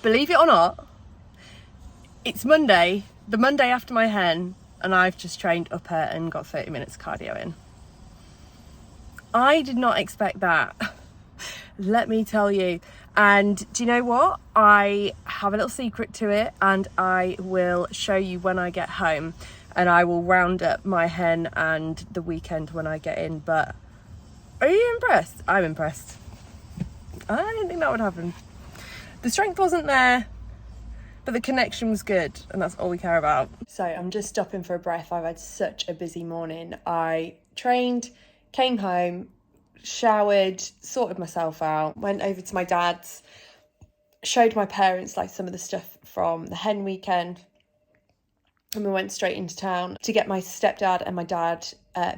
Believe it or not, it's Monday, the Monday after my hen, and I've just trained upper and got 30 minutes cardio in. I did not expect that, let me tell you. And do you know what? I have a little secret to it, and I will show you when I get home, and I will round up my hen and the weekend when I get in. But are you impressed? I'm impressed. I didn't think that would happen. The strength wasn't there, but the connection was good, and that's all we care about. So I'm just stopping for a breath. I've had such a busy morning. I trained, came home, showered, sorted myself out, went over to my dad's, showed my parents like some of the stuff from the hen weekend, and we went straight into town to get my stepdad and my dad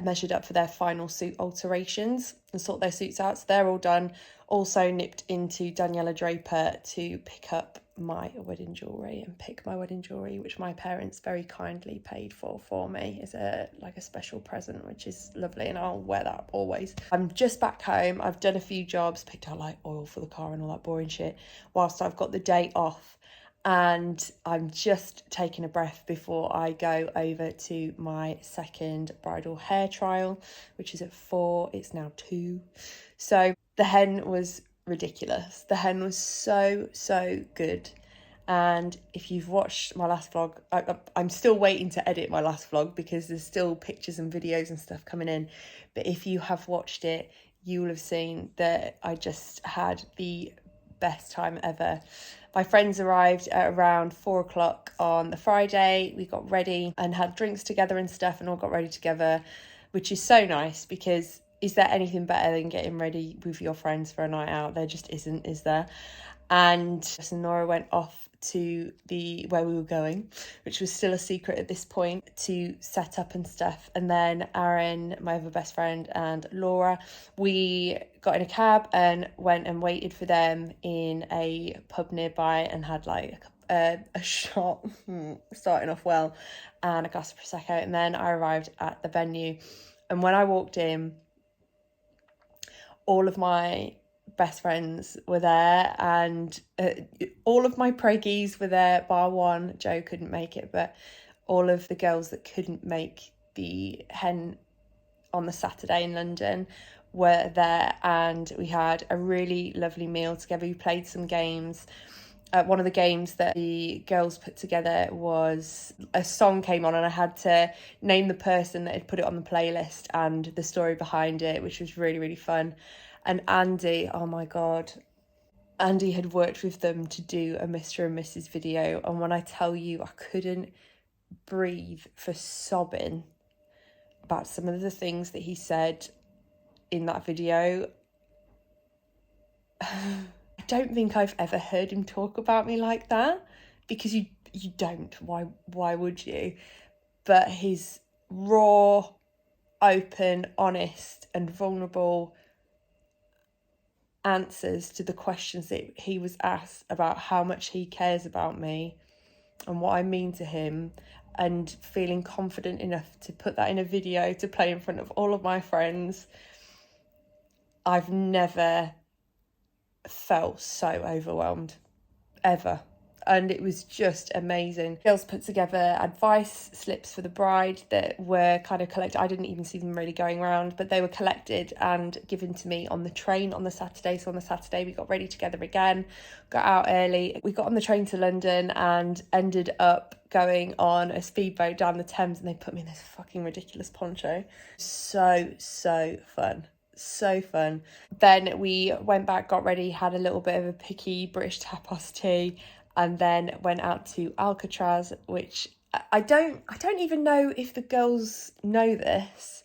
measured up for their final suit alterations and sort their suits out. So they're all done. Also nipped into Daniela Draper to pick up my wedding jewellery and pick my wedding jewellery, which my parents very kindly paid for me as a special present, which is lovely, and I'll wear that always. I'm just back home. I've done a few jobs, picked out like oil for the car and all that boring shit whilst I've got the day off. And I'm just taking a breath before I go over to my second bridal hair trial, which is at 4. It's now 2. So the hen was ridiculous. The hen was so good. And if you've watched my last vlog, I'm still waiting to edit my last vlog because there's still pictures and videos and stuff coming in. But if you have watched it, you will have seen that I just had the best time ever. My friends arrived at around 4 o'clock on the Friday. We got ready and had drinks together and stuff and all got ready together, which is so nice because is there anything better than getting ready with your friends for a night out? There just isn't, is there? And so Nora went off to where we were going, which was still a secret at this point, to set up and stuff. And then Aaron, my other best friend, and Laura, we got in a cab and went and waited for them in a pub nearby and had like a shot, starting off well, and a glass of Prosecco. And then I arrived at the venue, and when I walked in, all of my best friends were there, and all of my preggies were there, bar one. Joe couldn't make it, but all of the girls that couldn't make the hen on the Saturday in London were there, and we had a really lovely meal together. We played some games. One of the games that the girls put together was a song came on and I had to name the person that had put it on the playlist and the story behind it, which was really, really fun. And Andy, oh my God, Andy had worked with them to do a Mr. and Mrs. video. And when I tell you, I couldn't breathe for sobbing about some of the things that he said in that video. I don't think I've ever heard him talk about me like that, because you don't. Why would you? But his raw, open, honest and vulnerable answers to the questions that he was asked about how much he cares about me and what I mean to him, and feeling confident enough to put that in a video to play in front of all of my friends. I've never felt so overwhelmed, ever. And it was just amazing. Girls put together advice slips for the bride that were kind of collected. I didn't even see them really going around, but they were collected and given to me on the train on the Saturday. So on the Saturday we got ready together again, got out early. We got on the train to London and ended up going on a speedboat down the Thames, and they put me in this fucking ridiculous poncho. So fun. So fun. Then we went back, got ready, had a little bit of a picky British tapas tea, and then went out to Alcatraz, which I don't even know if the girls know this,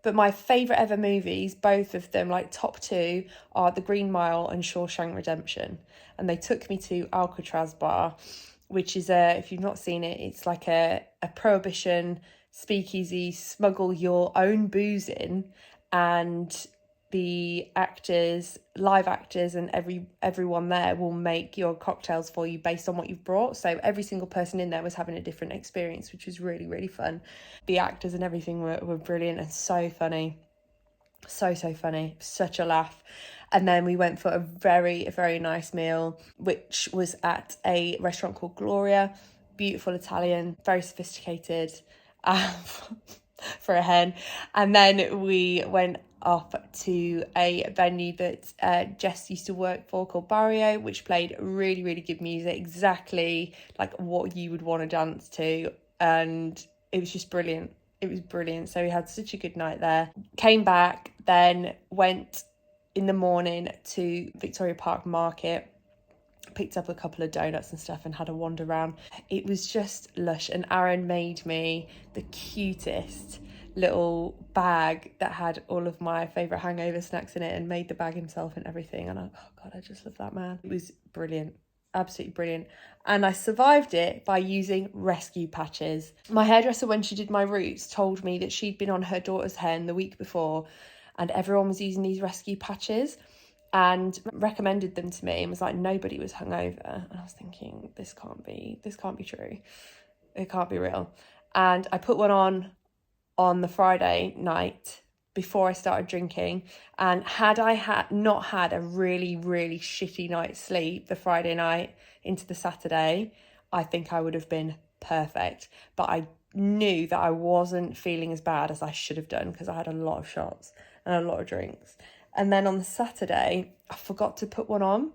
but my favourite ever movies, both of them, like top 2, are The Green Mile and Shawshank Redemption. And they took me to Alcatraz Bar, which is if you've not seen it, it's like a prohibition speakeasy, smuggle your own booze in, and the actors, live actors, and everyone there will make your cocktails for you based on what you've brought. So every single person in there was having a different experience, which was really, really fun. The actors and everything were brilliant and so funny. So funny. Such a laugh. And then we went for a very nice meal, which was at a restaurant called Gloria. Beautiful Italian, very sophisticated for a hen. And then we went off to a venue that Jess used to work for called Barrio, which played really good music, exactly like what you would want to dance to. And it was just brilliant. It was brilliant. So we had such a good night there. Came back, then went in the morning to Victoria Park Market, picked up a couple of donuts and stuff and had a wander around. It was just lush, and Aaron made me the cutest little bag that had all of my favourite hangover snacks in it, and made the bag himself and everything. And I just love that man. It was brilliant. Absolutely brilliant. And I survived it by using rescue patches. My hairdresser, when she did my roots, told me that she'd been on her daughter's hen the week before and everyone was using these rescue patches, and recommended them to me and was like, nobody was hungover. And I was thinking, this can't be true. It can't be real. And I put one on the Friday night before I started drinking, and had I not had a really shitty night's sleep the Friday night into the Saturday, I think I would have been perfect. But I knew that I wasn't feeling as bad as I should have done because I had a lot of shots and a lot of drinks. And then on the Saturday, I forgot to put one on.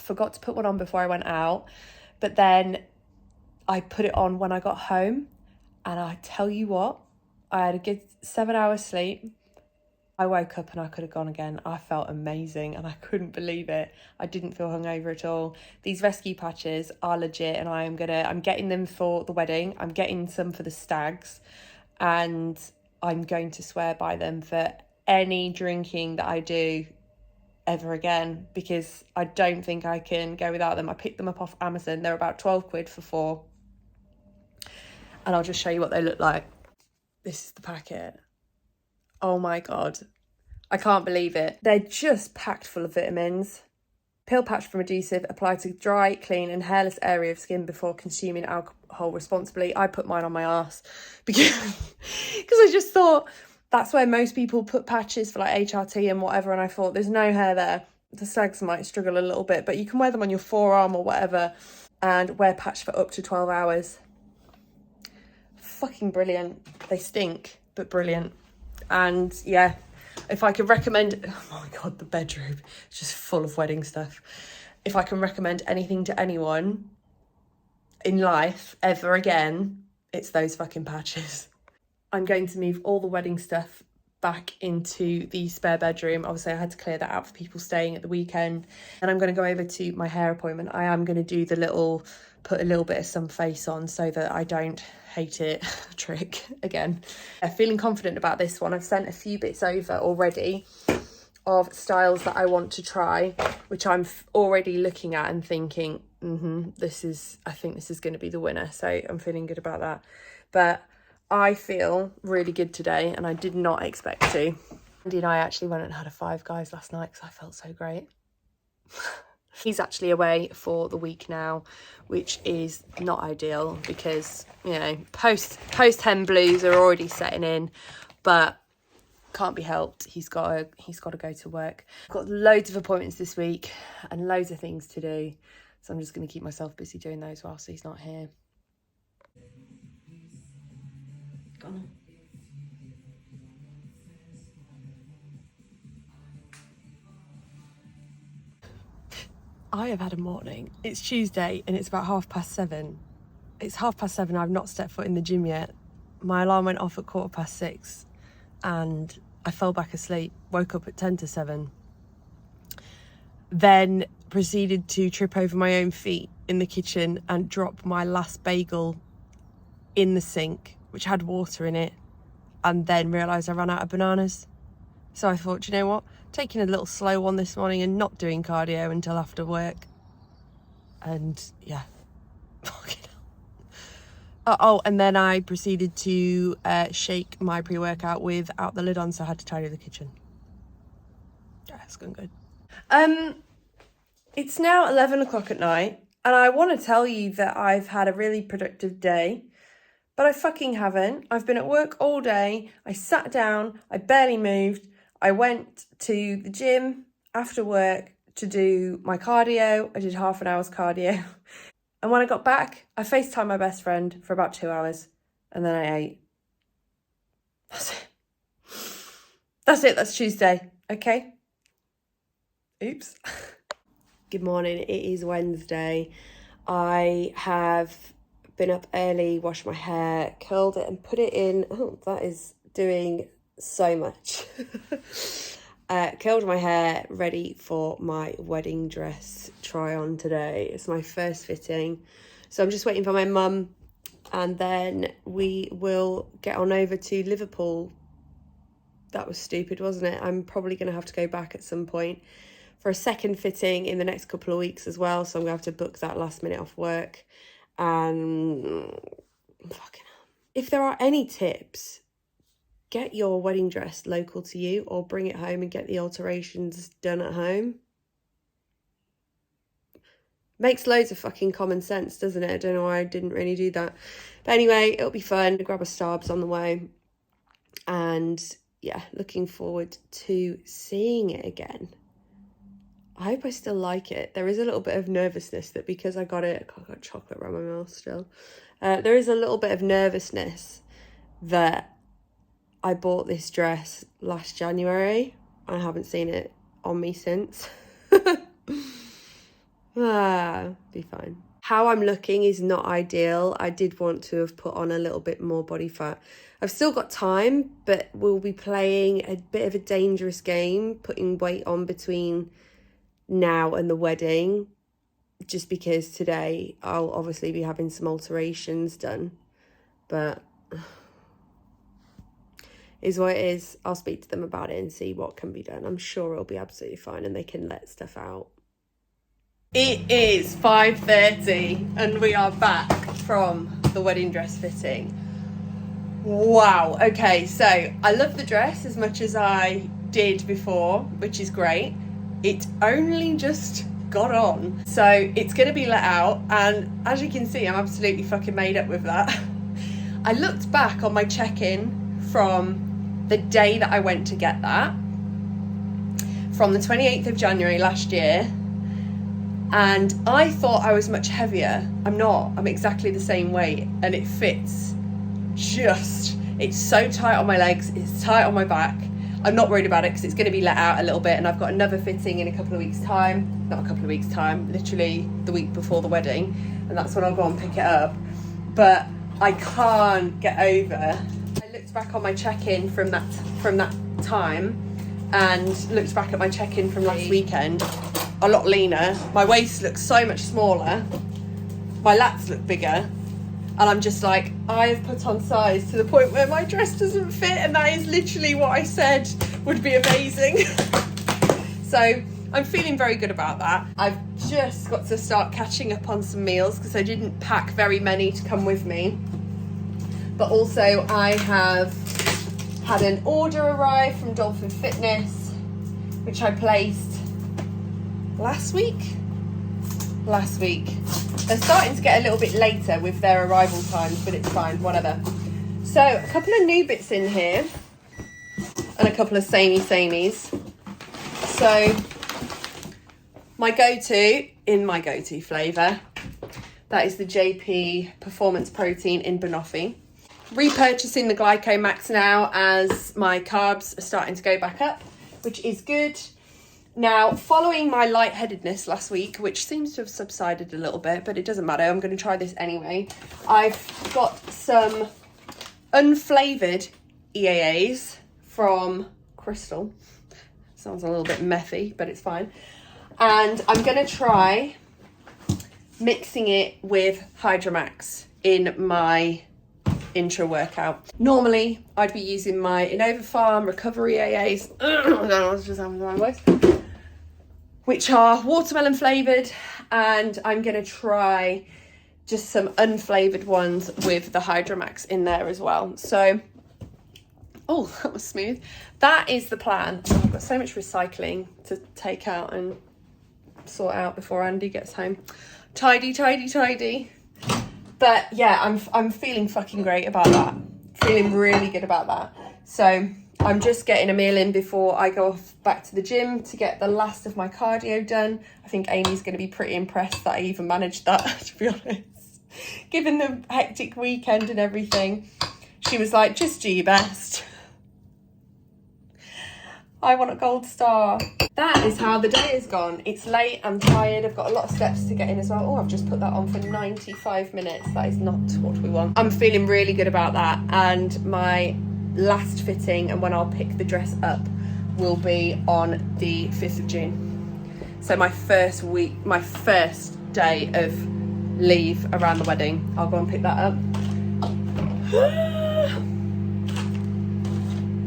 Before I went out, but then I put it on when I got home. And I tell you what, I had a good 7 hours sleep. I woke up and I could have gone again. I felt amazing and I couldn't believe it. I didn't feel hungover at all. These rescue patches are legit, and I'm getting them for the wedding. I'm getting some for the stags, and I'm going to swear by them for any drinking that I do ever again, because I don't think I can go without them. I picked them up off Amazon. They're about 12 quid for 4. And I'll just show you what they look like. This is the packet. Oh my God. I can't believe it. They're just packed full of vitamins. Peel patch from adhesive, applied to dry, clean and hairless area of skin before consuming alcohol responsibly. I put mine on my arse because I just thought that's where most people put patches for like HRT and whatever. And I thought, there's no hair there. The stags might struggle a little bit, but you can wear them on your forearm or whatever, and wear patch for up to 12 hours. Fucking brilliant. They stink, but brilliant. And yeah, if I could recommend, oh my God, the bedroom is just full of wedding stuff. If I can recommend anything to anyone in life ever again, it's those fucking patches. I'm going to move all the wedding stuff back into the spare bedroom. Obviously, I had to clear that out for people staying at the weekend. And I'm going to go over to my hair appointment. I am going to do put a little bit of some face on so that I don't hate it trick again. Feeling confident about this one. I've sent a few bits over already of styles that I want to try, which I'm already looking at and thinking, I think this is going to be the winner. So I'm feeling good about that. But I feel really good today, and I did not expect to. Andy and I actually went and had a Five Guys last night because I felt so great. He's actually away for the week now, which is not ideal because, you know, post hen blues are already setting in, but can't be helped. He's got to go to work. I've got loads of appointments this week and loads of things to do, so I'm just going to keep myself busy doing those whilst he's not here. Gone. I have had a morning. It's Tuesday and it's about 7:30. It's 7:30. I've not stepped foot in the gym yet. My alarm went off at 6:15 and I fell back asleep, woke up at 7:10. Then proceeded to trip over my own feet in the kitchen and drop my last bagel in the sink, which had water in it, and then realised I ran out of bananas. So I thought, you know what? Taking a little slow one this morning and not doing cardio until after work. And yeah, fucking hell. Oh, and then I proceeded to shake my pre-workout without the lid on, so I had to tidy the kitchen. Yeah, it's going good. It's now 11 o'clock at night, and I want to tell you that I've had a really productive day, but I fucking haven't. I've been at work all day. I sat down, I barely moved. I went to the gym after work to do my cardio. I did half an hour's cardio. And when I got back, I FaceTimed my best friend for about 2 hours. And then I ate. That's it. That's it. That's Tuesday. Okay. Oops. Good morning. It is Wednesday. I have been up early, washed my hair, curled it and put it in. Oh, that is doing so much. Curled my hair, ready for my wedding dress try on today. It's my first fitting. So I'm just waiting for my mum and then we will get on over to Liverpool. That was stupid, wasn't it? I'm probably going to have to go back at some point for a second fitting in the next couple of weeks as well. So I'm going to have to book that last minute off work. And fucking hell. If there are any tips, get your wedding dress local to you or bring it home and get the alterations done at home. Makes loads of fucking common sense, doesn't it? I don't know why I didn't really do that. But anyway, it'll be fun. Grab a Starbucks on the way. And yeah, looking forward to seeing it again. I hope I still like it. There is a little bit of nervousness that because I got it, I got chocolate around my mouth still. There is a little bit of nervousness that I bought this dress last January. I haven't seen it on me since. Be fine. How I'm looking is not ideal. I did want to have put on a little bit more body fat. I've still got time, but we'll be playing a bit of a dangerous game, putting weight on between now and the wedding, just because today I'll obviously be having some alterations done, but is what it is. I'll speak to them about it and see what can be done. I'm sure it'll be absolutely fine and they can let stuff out. It is 5:30 and we are back from the wedding dress fitting. Wow. Okay, so I love the dress as much as I did before, which is great. It only just got on. So it's going to be let out. And as you can see, I'm absolutely fucking made up with that. I looked back on my check-in from the day that I went to get that, from the 28th of January last year. And I thought I was much heavier. I'm not. I'm exactly the same weight. And it fits just. It's so tight on my legs. It's tight on my back. I'm not worried about it because it's going to be let out a little bit and I've got another fitting in a couple of weeks' time. Not a couple of weeks' time, literally the week before the wedding. And that's when I'll go and pick it up. But I can't get over. I looked back on my check-in from that time and looked back at my check-in from last weekend. A lot leaner. My waist looks so much smaller. My lats look bigger. And I'm just like, I have put on size to the point where my dress doesn't fit. And that is literally what I said would be amazing. So I'm feeling very good about that. I've just got to start catching up on some meals because I didn't pack very many to come with me. But also I have had an order arrive from Dolphin Fitness, which I placed last week. They're starting to get a little bit later with their arrival times, but it's fine, whatever. So a couple of new bits in here and a couple of sameys. So my go-to flavour, that is the JP Performance Protein in Banoffee. Repurchasing the Glyco Max now as my carbs are starting to go back up, which is good. Now, following my lightheadedness last week, which seems to have subsided a little bit, but it doesn't matter, I'm going to try this anyway. I've got some unflavoured EAAs from Crystal. Sounds a little bit methy, but it's fine. And I'm going to try mixing it with Hydromax in my intra workout. Normally, I'd be using my Innova Farm Recovery EAAs. I don't know what's just happened to my voice. Which are watermelon flavoured, and I'm going to try just some unflavoured ones with the Hydromax in there as well. So, oh, that was smooth. That is the plan. Oh, I've got so much recycling to take out and sort out before Andy gets home. Tidy. But yeah, I'm feeling fucking great about that. Feeling really good about that. So I'm just getting a meal in before I go off back to the gym to get the last of my cardio done. I think Amy's going to be pretty impressed that I even managed that, to be honest. Given the hectic weekend and everything, she was like, just do your best. I want a gold star. That is how the day has gone. It's late, I'm tired, I've got a lot of steps to get in as well. Oh, I've just put that on for 95 minutes. That is not what we want. I'm feeling really good about that, and my last fitting and when I'll pick the dress up will be on the 5th of June. So my first day of leave around the wedding. I'll go and pick that up.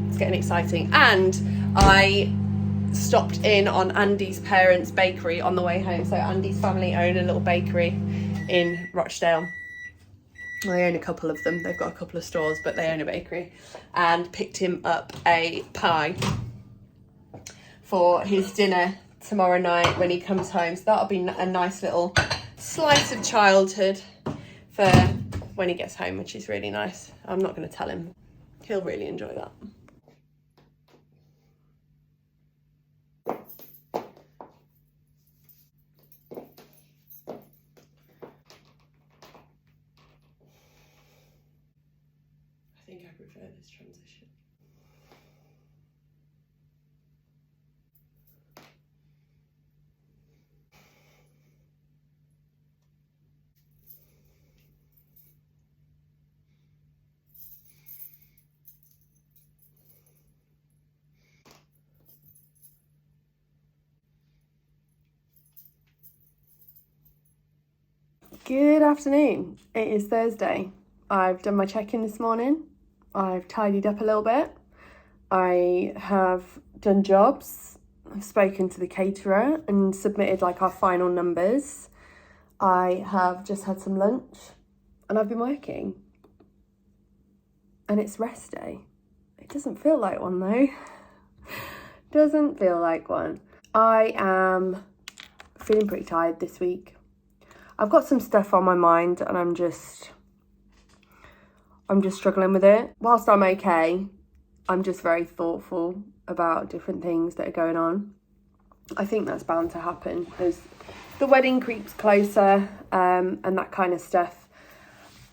It's getting exciting. And I stopped in on Andy's parents' bakery on the way home. So Andy's family own a little bakery in Rochdale. Well, they own a couple of them. They've got a couple of stores, but they own a bakery. And picked him up a pie for his dinner tomorrow night when he comes home. So that'll be a nice little slice of childhood for when he gets home, which is really nice. I'm not going to tell him. He'll really enjoy that. I think I prefer this transition. Good afternoon. It is Thursday. I've done my check-in this morning. I've tidied up a little bit. I have done jobs. I've spoken to the caterer and submitted like our final numbers. I have just had some lunch and I've been working. And it's rest day. It doesn't feel like one though. Doesn't feel like one. I am feeling pretty tired this week. I've got some stuff on my mind and I'm just struggling with it. Whilst I'm okay, I'm just very thoughtful about different things that are going on. I think that's bound to happen as the wedding creeps closer and that kind of stuff.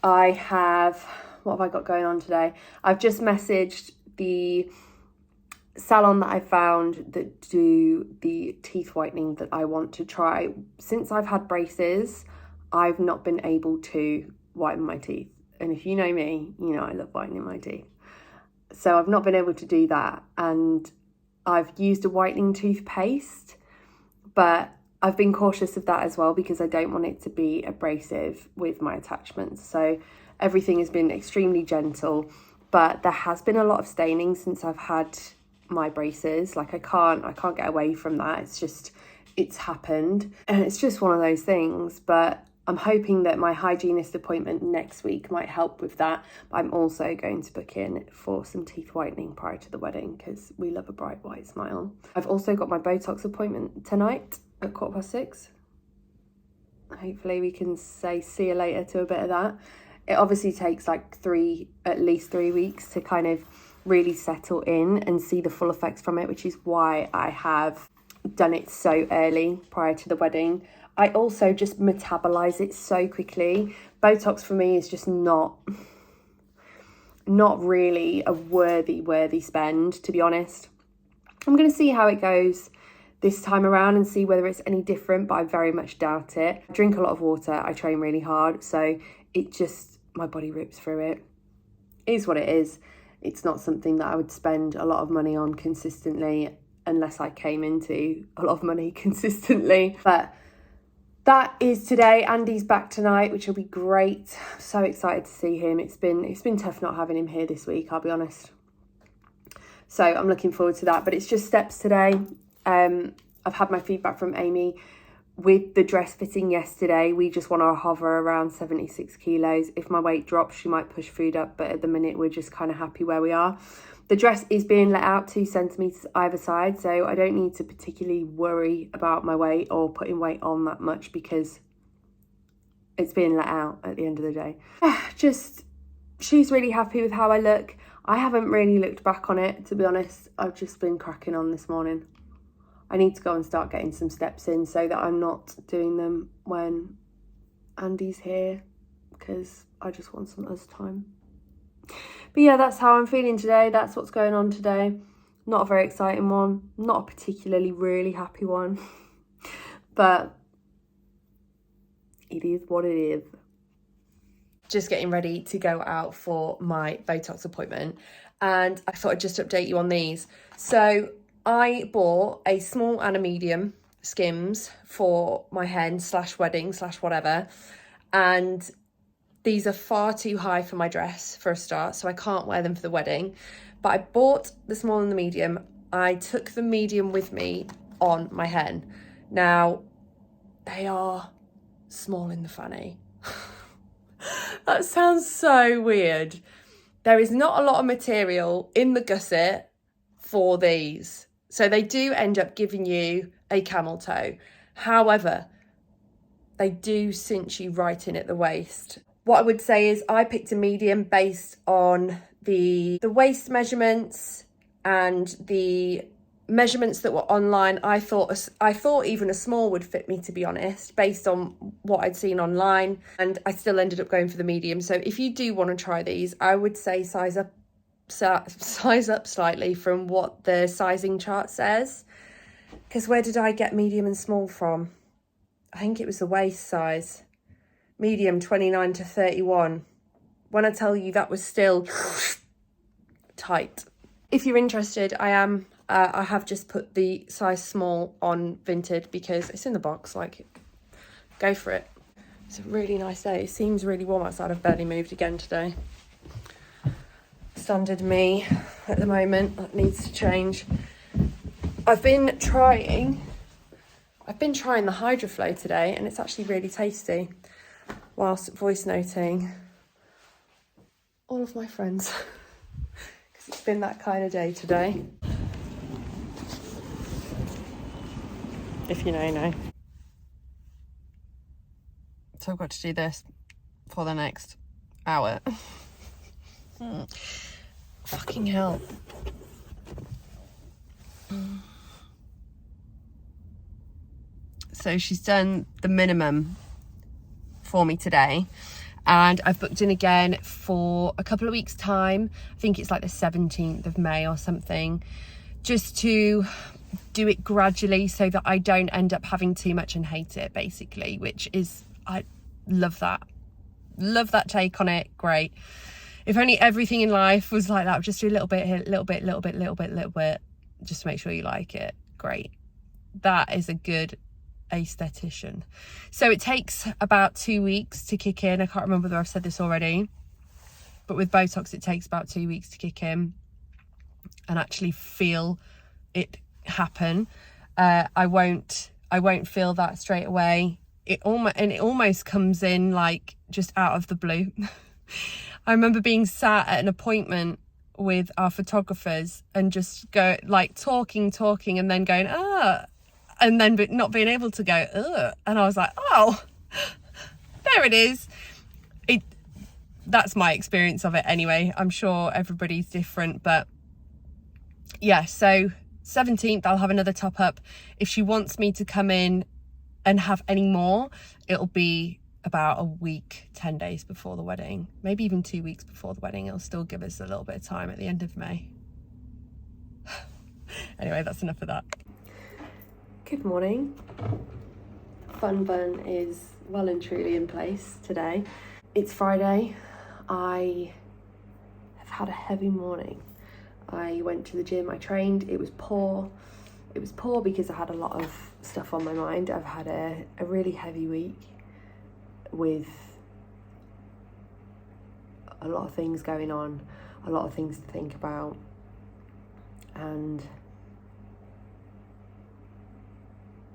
What have I got going on today? I've just messaged the salon that I found that do the teeth whitening that I want to try. Since I've had braces, I've not been able to whiten my teeth. And if you know me, you know I love whitening my teeth. So I've not been able to do that. And I've used a whitening toothpaste, but I've been cautious of that as well because I don't want it to be abrasive with my attachments. So everything has been extremely gentle, but there has been a lot of staining since I've had my braces. Like I can't get away from that. It's happened. And it's just one of those things. But I'm hoping that my hygienist appointment next week might help with that. But I'm also going to book in for some teeth whitening prior to the wedding because we love a bright white smile. I've also got my Botox appointment tonight at 6:15. Hopefully we can say see you later to a bit of that. It obviously takes like at least 3 weeks to kind of really settle in and see the full effects from it, which is why I have done it so early prior to the wedding. I also just metabolize it so quickly. Botox for me is just not really a worthy spend, to be honest. I'm going to see how it goes this time around and see whether it's any different, but I very much doubt it. I drink a lot of water, I train really hard, so my body rips through it. It is what it is. It's not something that I would spend a lot of money on consistently unless I came into a lot of money consistently. But that is today. Andy's back tonight, which will be great. I'm so excited to see him. It's been tough not having him here this week, I'll be honest. So I'm looking forward to that. But it's just steps today. I've had my feedback from Amy. With the dress fitting yesterday, we just want to hover around 76 kilos. If my weight drops, she might push food up. But at the minute, we're just kind of happy where we are. The dress is being let out 2 centimetres either side, so I don't need to particularly worry about my weight or putting weight on that much because it's being let out at the end of the day. She's really happy with how I look. I haven't really looked back on it, to be honest. I've just been cracking on this morning. I need to go and start getting some steps in so that I'm not doing them when Andy's here, because I just want some us time. But yeah, that's how I'm feeling today. That's what's going on today. Not a very exciting one. Not a particularly really happy one. But it is what it is. Just getting ready to go out for my Botox appointment, and I thought I'd just update you on these. So I bought a small and a medium Skims for my hen / wedding / whatever, and these are far too high for my dress for a start, so I can't wear them for the wedding. But I bought the small and the medium. I took the medium with me on my hen. Now, they are small in the fanny. That sounds so weird. There is not a lot of material in the gusset for these. So they do end up giving you a camel toe. However, they do cinch you right in at the waist. What I would say is I picked a medium based on the waist measurements and the measurements that were online. I thought even a small would fit me, to be honest, based on what I'd seen online, and I still ended up going for the medium. So if you do want to try these, I would say size up slightly from what the sizing chart says, because where did I get medium and small from? I think it was the waist size. Medium 29 to 31. When I tell you that was still tight. If you're interested, I have just put the size small on Vinted because it's in the box, like, go for it. It's a really nice day. It seems really warm outside. I've barely moved again today. Standard me at the moment. That needs to change. I've been trying the HydroFlow today, and it's actually really tasty, whilst voice noting all of my friends, because it's been that kind of day today. If you know, you know. So I've got to do this for the next hour. Fucking hell. So she's done the minimum for me today, and I've booked in again for a couple of weeks' time. I think it's like the 17th of May or something, just to do it gradually so that I don't end up having too much and hate it, basically, which is, I love that take on it. Great. If only everything in life was like that. Just do a little bit here, little bit, just to make sure you like it. Great. That is a good aesthetician. So it takes about 2 weeks to kick in. I can't remember whether I've said this already, but with Botox it takes about 2 weeks to kick in and actually feel it happen. I won't feel that straight away. It almost comes in like just out of the blue. I remember being sat at an appointment with our photographers and just go like talking and then going and then not being able to go and I was like, oh, there it is. That's my experience of it anyway. I'm sure everybody's different, but yeah. So 17th I'll have another top up. If she wants me to come in and have any more, it'll be about a week, 10 days before the wedding, maybe even 2 weeks before the wedding. It'll still give us a little bit of time at the end of May. Anyway, that's enough of that. Good morning. Fun bun is well and truly in place today. It's Friday. I have had a heavy morning. I went to the gym, I trained. It was poor. It was poor because I had a lot of stuff on my mind. I've had a really heavy week with a lot of things going on, a lot of things to think about, and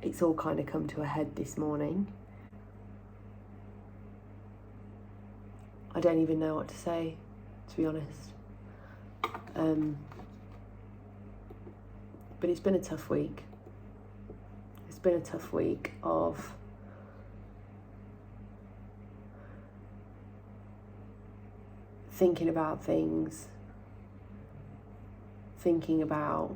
it's all kind of come to a head this morning. I don't even know what to say, to be honest. But it's been a tough week. It's been a tough week of thinking about things thinking about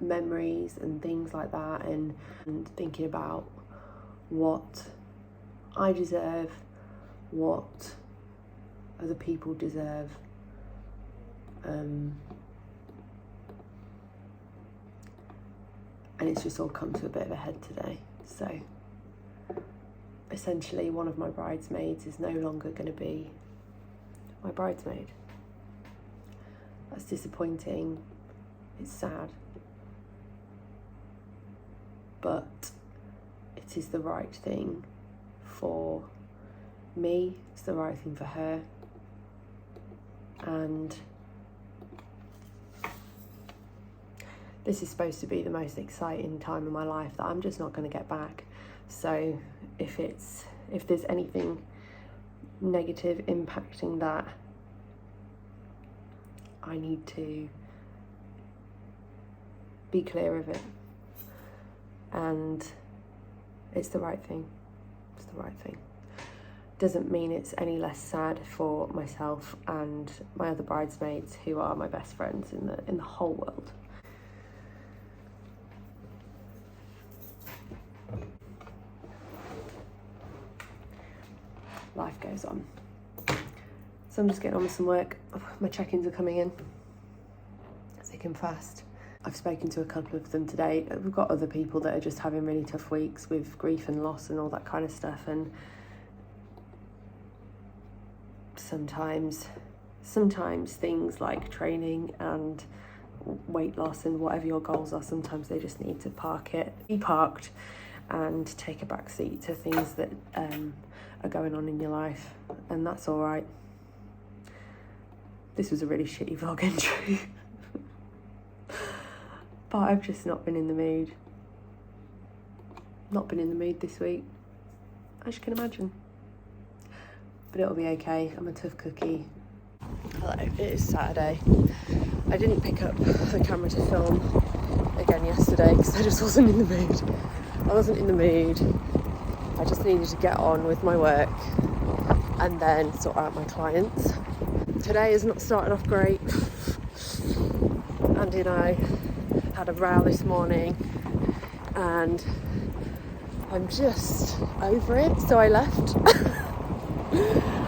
memories and things like that, and thinking about what I deserve, what other people deserve, and it's just all come to a bit of a head today. So essentially one of my bridesmaids is no longer going to be my bridesmaid. That's disappointing, it's sad, but it is the right thing for me, it's the right thing for her, and this is supposed to be the most exciting time of my life that I'm just not going to get back. So if there's anything negative impacting that, I need to be clear of it, and it's the right thing. It's the right thing. Doesn't mean it's any less sad for myself and my other bridesmaids, who are my best friends in the whole world. Life goes on. So I'm just getting on with some work. My check-ins are coming in thick and fast. I've spoken to a couple of them today. We've got other people that are just having really tough weeks with grief and loss and all that kind of stuff, and sometimes things like training and weight loss and whatever your goals are, sometimes they just need to be parked and take a back seat to things that are going on in your life, and that's all right. This was a really shitty vlog entry. But I've just not been in the mood. Not been in the mood this week, as you can imagine. But it'll be okay, I'm a tough cookie. Hello, it is Saturday. I didn't pick up the camera to film again yesterday because I just wasn't in the mood. I wasn't in the mood. I just needed to get on with my work and then sort out my clients. Today is not starting off great. Andy and I had a row this morning and I'm just over it, so I left.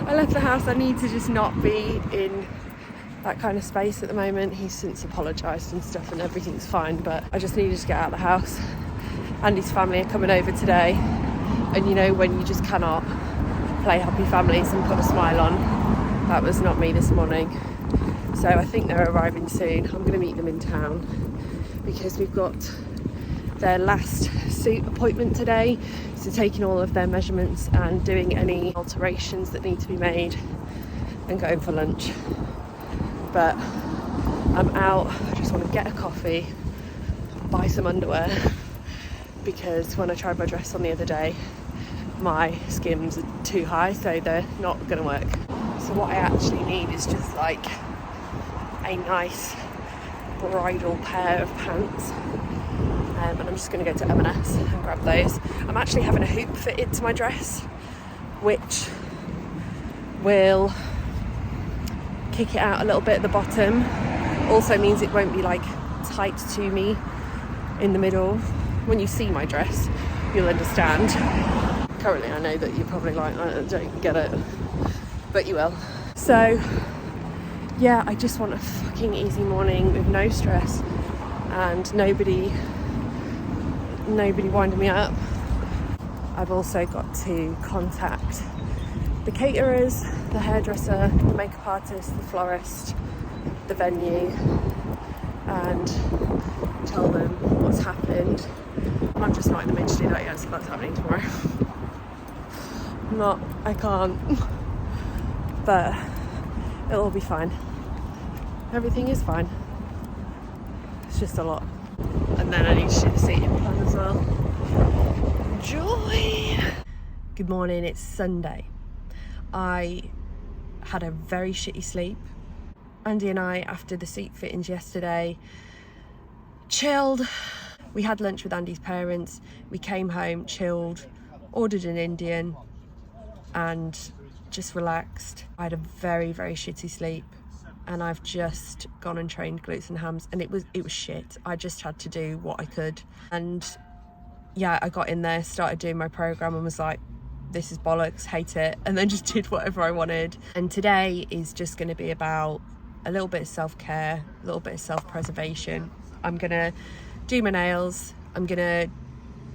I left the house. I need to just not be in that kind of space at the moment. He's since apologised and stuff and everything's fine, but I just needed to get out of the house. Andy's family are coming over today, and you know when you just cannot play happy families and put a smile on, that was not me this morning. So I think they're arriving soon. I'm going to meet them in town because we've got their last suit appointment today, so taking all of their measurements and doing any alterations that need to be made and going for lunch. But I'm out. I just want to get a coffee, buy some underwear, because when I tried my dress on the other day, my skims are too high, so they're not going to work. So what I actually need is just like a nice bridal pair of pants, and I'm just going to go to M&S and grab those. I'm actually having a hoop fitted to my dress, which will kick it out a little bit at the bottom. Also means it won't be like tight to me in the middle. When you see my dress, you'll understand. Currently I know that you're probably like, I don't get it, but you will. So yeah, I just want a fucking easy morning with no stress and nobody winding me up. I've also got to contact the caterers, the hairdresser, the makeup artist, the florist, the venue, and tell them what's happened. I'm just not in the mood to do that yet, so that's happening tomorrow. I can't, but it'll all be fine. Everything is fine. It's just a lot. And then I need to do the seating plan as well. Joy! Good morning, it's Sunday. I had a very shitty sleep. Andy and I, after the seat fittings yesterday, chilled. We had lunch with Andy's parents. We came home, chilled, ordered an Indian, and just relaxed. I had a very, very shitty sleep. and I've just gone and trained glutes and hams, and it was shit. I just had to do what I could. And yeah, I got in there, started doing my program, and was like, this is bollocks, hate it, and then just did whatever I wanted. And today is just going to be about a little bit of self-care, a little bit of self-preservation. I'm gonna do my nails, I'm gonna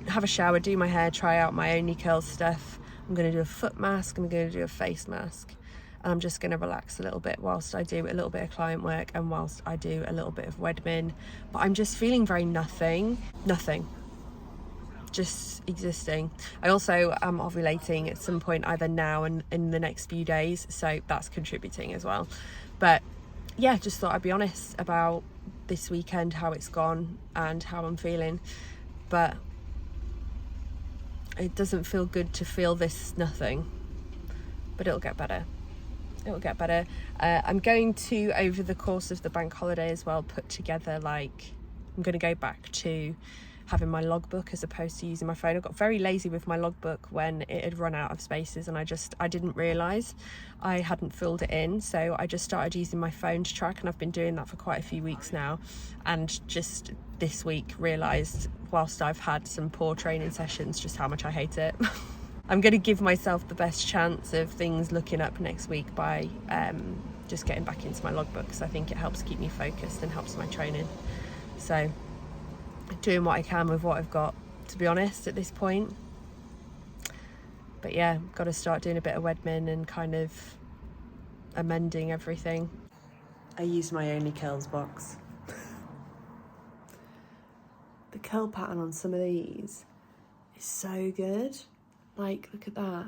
have a shower, do my hair, try out my Only Curls stuff. I'm gonna do a foot mask, I'm gonna do a face mask, and I'm just gonna relax a little bit whilst I do a little bit of client work and whilst I do a little bit of Wedmin. But I'm just feeling very nothing, just existing. I also am ovulating at some point either now and in the next few days, so that's contributing as well. But yeah, just thought I'd be honest about this weekend, how it's gone and how I'm feeling. But it doesn't feel good to feel this nothing, but it'll get better. It'll get better. I'm going to, over the course of the bank holiday as well, put together, like, I'm going to go back to having my logbook as opposed to using my phone. I got very lazy with my logbook when it had run out of spaces, and I didn't realise I hadn't filled it in, so I just started using my phone to track, and I've been doing that for quite a few weeks now, and just this week realised, whilst I've had some poor training sessions, just how much I hate it. I'm going to give myself the best chance of things looking up next week by just getting back into my logbook, because I think it helps keep me focused and helps my training. So doing what I can with what I've got, to be honest, at this point. But yeah, got to start doing a bit of Wedmin and kind of amending everything. I used my Only Curls box. The curl pattern on some of these is so good. Like, look at that.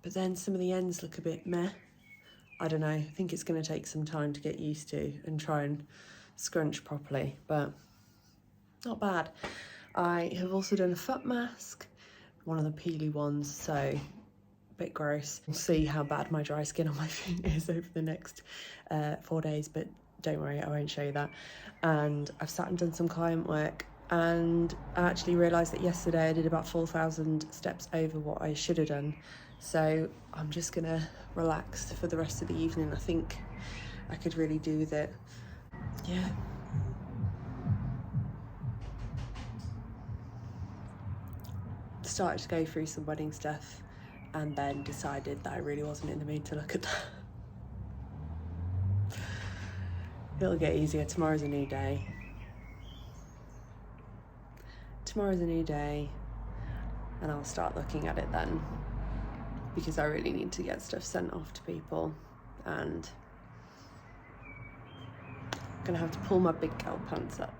But then some of the ends look a bit meh. I don't know, I think it's going to take some time to get used to and try and scrunch properly, but not bad. I have also done a foot mask, one of the peely ones, so a bit gross. We'll see how bad my dry skin on my feet is over the next 4 days, but don't worry, I won't show you that. And I've sat and done some client work, and I actually realised that yesterday I did about 4,000 steps over what I should have done. So I'm just gonna relax for the rest of the evening. I think I could really do with it. Yeah. Started to go through some wedding stuff and then decided that I really wasn't in the mood to look at that. It'll get easier. Tomorrow's a new day. Tomorrow's a new day, and I'll start looking at it then, because I really need to get stuff sent off to people, and I'm gonna have to pull my big girl pants up.